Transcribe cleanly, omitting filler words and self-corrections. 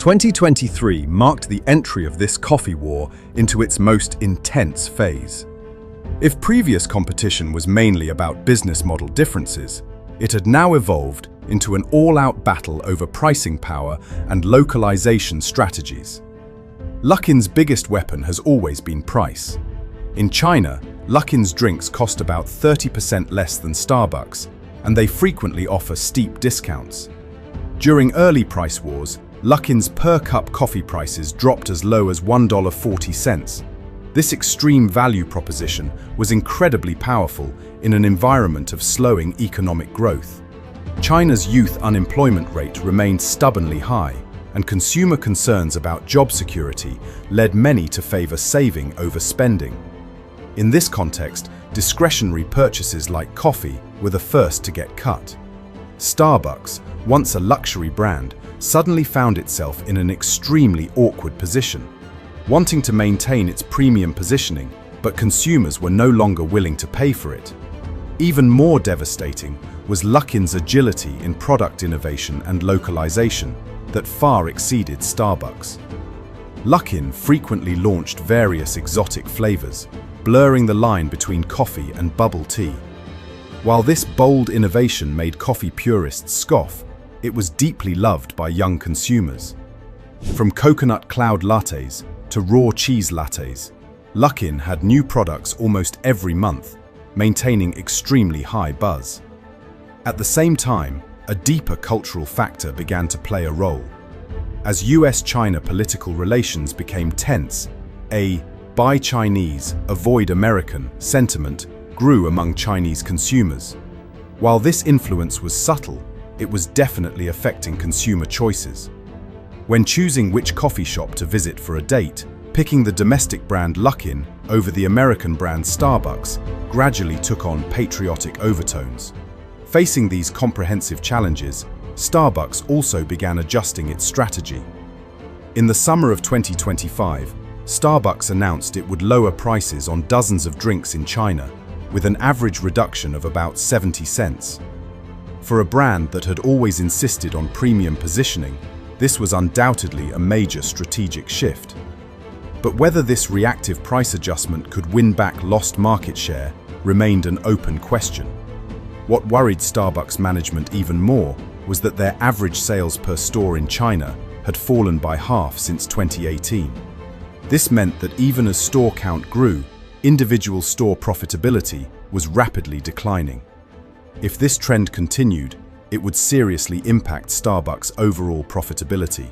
2023 marked the entry of this coffee war into its most intense phase. If previous competition was mainly about business model differences, it had now evolved into an all-out battle over pricing power and localization strategies. Luckin's biggest weapon has always been price. In China, Luckin's drinks cost about 30% less than Starbucks, and they frequently offer steep discounts. During early price wars, Luckin's per-cup coffee prices dropped as low as $1.40. This extreme value proposition was incredibly powerful in an environment of slowing economic growth. China's youth unemployment rate remained stubbornly high, and consumer concerns about job security led many to favor saving over spending. In this context, discretionary purchases like coffee were the first to get cut. Starbucks, once a luxury brand, suddenly found itself in an extremely awkward position, wanting to maintain its premium positioning, but consumers were no longer willing to pay for it. Even more devastating was Luckin's agility in product innovation and localization that far exceeded Starbucks. Luckin frequently launched various exotic flavors, blurring the line between coffee and bubble tea. While this bold innovation made coffee purists scoff, it was deeply loved by young consumers. From coconut cloud lattes to raw cheese lattes, Luckin had new products almost every month, maintaining extremely high buzz. At the same time, a deeper cultural factor began to play a role. As US-China political relations became tense, a "Buy Chinese, avoid American" sentiment grew among Chinese consumers. While this influence was subtle, it was definitely affecting consumer choices. When choosing which coffee shop to visit for a date, picking the domestic brand Luckin over the American brand Starbucks gradually took on patriotic overtones. Facing these comprehensive challenges, Starbucks also began adjusting its strategy. In the summer of 2025, Starbucks announced it would lower prices on dozens of drinks in China, with an average reduction of about 70 cents. For a brand that had always insisted on premium positioning, this was undoubtedly a major strategic shift. But whether this reactive price adjustment could win back lost market share remained an open question. What worried Starbucks management even more was that their average sales per store in China had fallen by half since 2018. This meant that even as store count grew, individual store profitability was rapidly declining. If this trend continued, it would seriously impact Starbucks' overall profitability.